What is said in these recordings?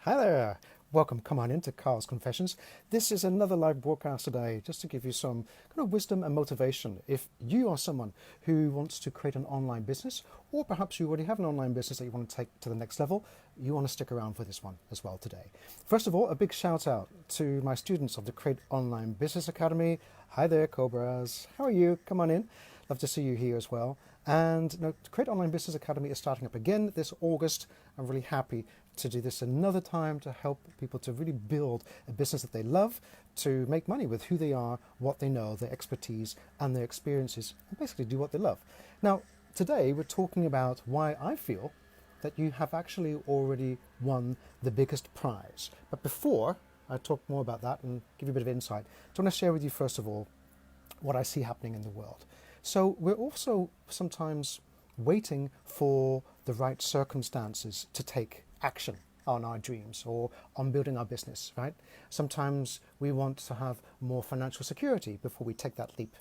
Hi there. Welcome. Come on into Carl's Confessions. This is another live broadcast today just to give you some kind of wisdom and motivation. If you are someone who wants to create an online business, or perhaps you already have an online business that you want to take to the next level, you want to stick around for this one as well today. First of all, a big shout out to my students of the Create Online Business Academy. Hi there, Cobras. How are you? Come on in. Love to see you here as well. And the Create Online Business Academy is starting up again this August. I'm really happy to do this another time to help people to really build a business that they love, to make money with who they are, what they know, their expertise and their experiences, and basically do what they love. Now, today we're talking about why I feel that you have actually already won the biggest prize. But before I talk more about that and give you a bit of insight, I want to share with you first of all what I see happening in the world. So we're also sometimes waiting for the right circumstances to take action on our dreams or on building our business, right? Sometimes we want to have more financial security before we take that leap.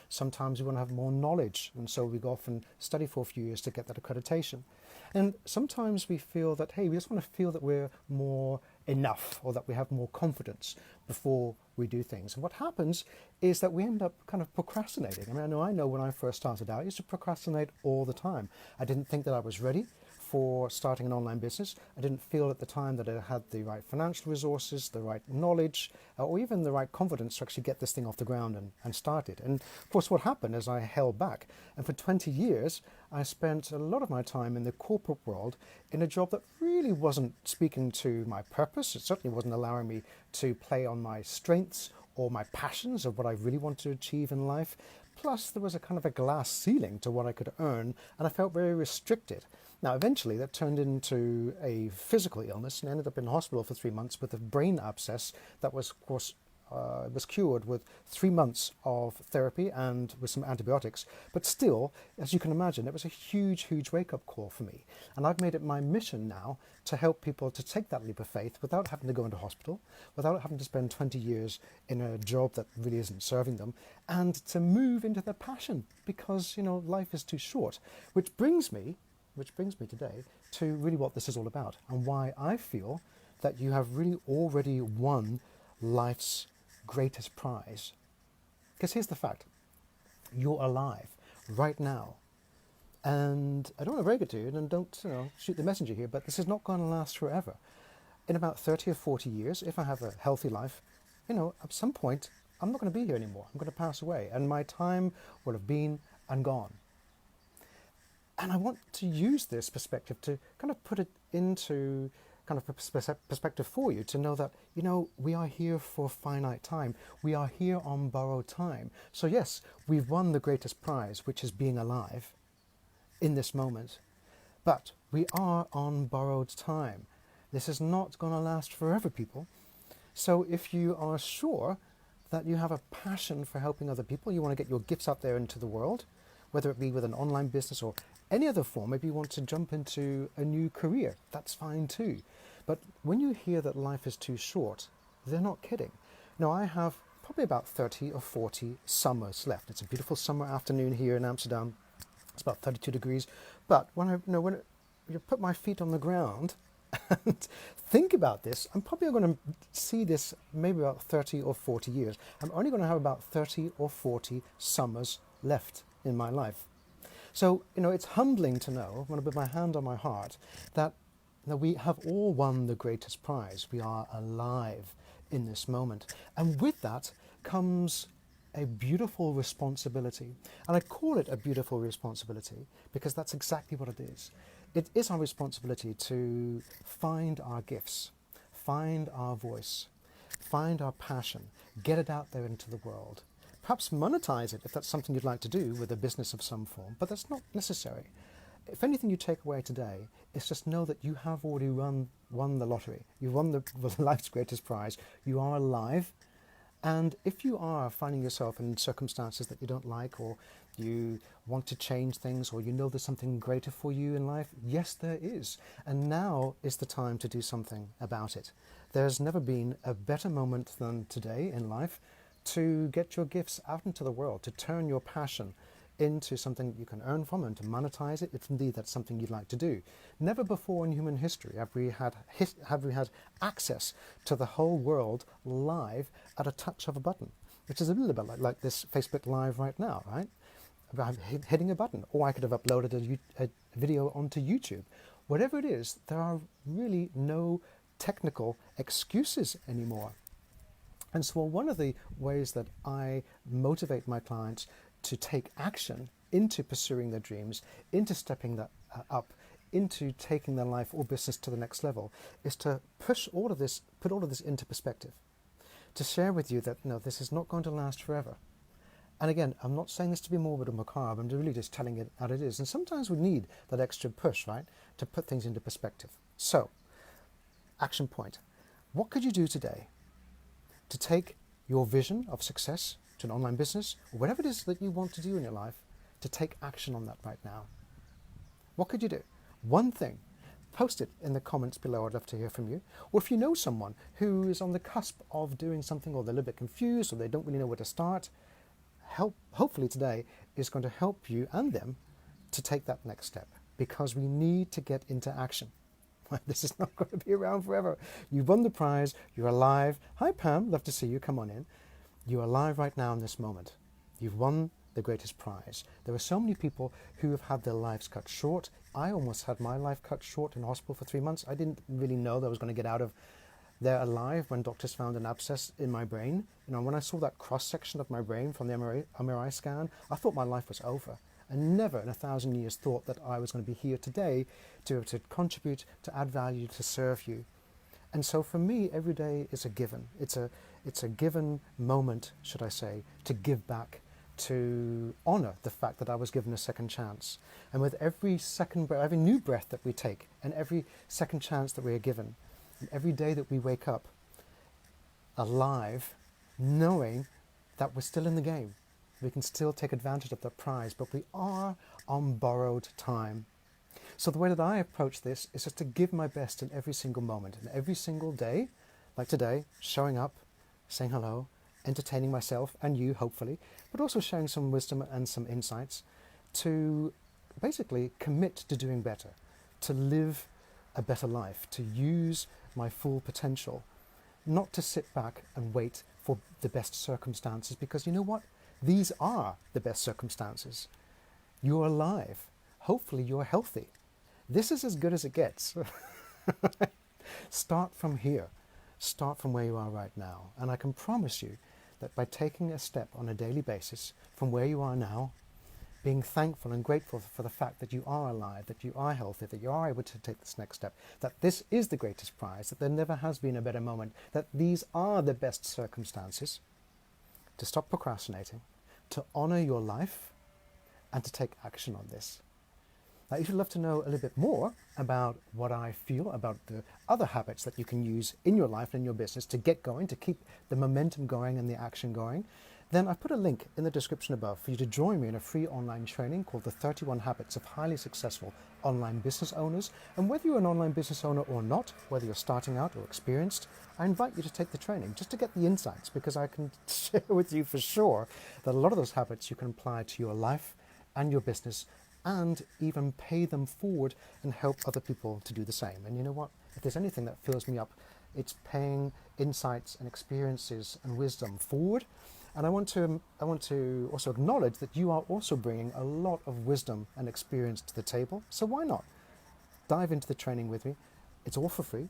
Sometimes we want to have more knowledge, and so we go off and study for a few years to get that accreditation. And sometimes we feel that, hey, we just want to feel that we're more enough or that we have more confidence before we do things. And what happens is that we end up kind of procrastinating. I know when I first started out, I used to procrastinate all the time. I didn't think that I was ready for starting an online business. I didn't feel at the time that I had the right financial resources, the right knowledge, or even the right confidence to actually get this thing off the ground and start it. And of course, what happened is I held back. And for 20 years, I spent a lot of my time in the corporate world in a job that really wasn't speaking to my purpose. It certainly wasn't allowing me to play on my strengths or my passions of what I really wanted to achieve in life. Plus, there was a kind of a glass ceiling to what I could earn, and I felt very restricted. Now, eventually, that turned into a physical illness and ended up in hospital for 3 months with a brain abscess that was, of course, was cured with 3 months of therapy and with some antibiotics. But still, as you can imagine, it was a huge, huge wake-up call for me. And I've made it my mission now to help people to take that leap of faith without having to go into hospital, without having to spend 20 years in a job that really isn't serving them, and to move into their passion because, life is too short. Which brings me today to really what this is all about and why I feel that you have really already won life's greatest prize. Because here's the fact: you're alive right now. And I don't want to break it to you, and don't shoot the messenger here, but this is not going to last forever. In about 30 or 40 years, if I have a healthy life, at some point, I'm not going to be here anymore. I'm going to pass away, and my time will have been and gone. And I want to use this perspective to kind of put it into kind of perspective for you to know that, we are here for finite time. We are here on borrowed time. So yes, we've won the greatest prize, which is being alive in this moment. But we are on borrowed time. This is not going to last forever, people. So if you are sure that you have a passion for helping other people, you want to get your gifts out there into the world, whether it be with an online business or any other form, maybe you want to jump into a new career, that's fine too. But when you hear that life is too short, they're not kidding. Now, I have probably about 30 or 40 summers left. It's a beautiful summer afternoon here in Amsterdam. It's about 32 degrees. But when you put my feet on the ground and think about this, I'm probably going to see this maybe about 30 or 40 years. I'm only going to have about 30 or 40 summers left in my life. So, it's humbling to know, I'm going to put my hand on my heart, that we have all won the greatest prize. We are alive in this moment. And with that comes a beautiful responsibility. And I call it a beautiful responsibility because that's exactly what it is. It is our responsibility to find our gifts, find our voice, find our passion, get it out there into the world. Perhaps monetize it if that's something you'd like to do with a business of some form, but that's not necessary. If anything you take away today is just know that you have already won the lottery. You won the life's greatest prize. You are alive. And if you are finding yourself in circumstances that you don't like, or you want to change things, or there's something greater for you in life, yes, there is. And now is the time to do something about it. There's never been a better moment than today in life to get your gifts out into the world, to turn your passion into something that you can earn from and to monetize it, if indeed that's something you'd like to do. Never before in human history have we had access to the whole world live at a touch of a button, which is a little bit like this Facebook Live right now, right? About hitting a button, or I could have uploaded a video onto YouTube. Whatever it is, there are really no technical excuses anymore. And so one of the ways that I motivate my clients to take action into pursuing their dreams, into stepping that up, into taking their life or business to the next level, is to put all of this into perspective. To share with you that, no, this is not going to last forever. And again, I'm not saying this to be morbid or macabre, I'm really just telling it how it is. And sometimes we need that extra push, right, to put things into perspective. So, action point. What could you do today to take your vision of success to an online business, or whatever it is that you want to do in your life, to take action on that right now? What could you do? One thing. Post it in the comments below. I'd love to hear from you. Or if you know someone who is on the cusp of doing something, or they're a little bit confused, or they don't really know where to start, hopefully today is going to help you and them to take that next step, because we need to get into action. This is not going to be around forever. You've won the prize. You're alive. Hi, Pam. Love to see you. Come on in. You're alive right now in this moment. You've won the greatest prize. There are so many people who have had their lives cut short. I almost had my life cut short in hospital for 3 months. I didn't really know that I was going to get out of there alive when doctors found an abscess in my brain. You know, when I saw that cross-section of my brain from the MRI scan, I thought my life was over. I never in 1,000 years thought that I was going to be here today to contribute, to add value, to serve you. And so for me, every day is a given. It's a given moment, should I say, to give back, to honor the fact that I was given a second chance. And with every every new breath that we take, and every second chance that we are given, and every day that we wake up alive, knowing that we're still in the game, we can still take advantage of the prize, but we are on borrowed time. So the way that I approach this is just to give my best in every single moment, and every single day, like today, showing up, saying hello, entertaining myself and you, hopefully, but also sharing some wisdom and some insights to basically commit to doing better, to live a better life, to use my full potential, not to sit back and wait for the best circumstances, because you know what? These are the best circumstances. You're alive. Hopefully you're healthy. This is as good as it gets. Start from here. Start from where you are right now. And I can promise you that by taking a step on a daily basis from where you are now, being thankful and grateful for the fact that you are alive, that you are healthy, that you are able to take this next step, that this is the greatest prize, that there never has been a better moment, that these are the best circumstances, to stop procrastinating, to honor your life, and to take action on this. Now, if you'd love to know a little bit more about what I feel about the other habits that you can use in your life and in your business to get going, to keep the momentum going and the action going, then I put a link in the description above for you to join me in a free online training called the 31 Habits of Highly Successful Online Business Owners. And whether you're an online business owner or not, whether you're starting out or experienced, I invite you to take the training just to get the insights, because I can share with you for sure that a lot of those habits you can apply to your life and your business, and even pay them forward and help other people to do the same. And you know what? If there's anything that fills me up, it's paying insights and experiences and wisdom forward. And I want to also acknowledge that you are also bringing a lot of wisdom and experience to the table. So why not dive into the training with me? It's all for free.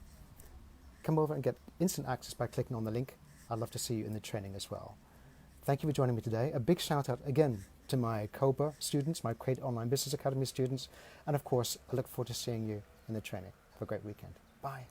Come over and get instant access by clicking on the link. I'd love to see you in the training as well. Thank you for joining me today. A big shout out again to my COBA students, my Create Online Business Academy students. And of course, I look forward to seeing you in the training. Have a great weekend. Bye.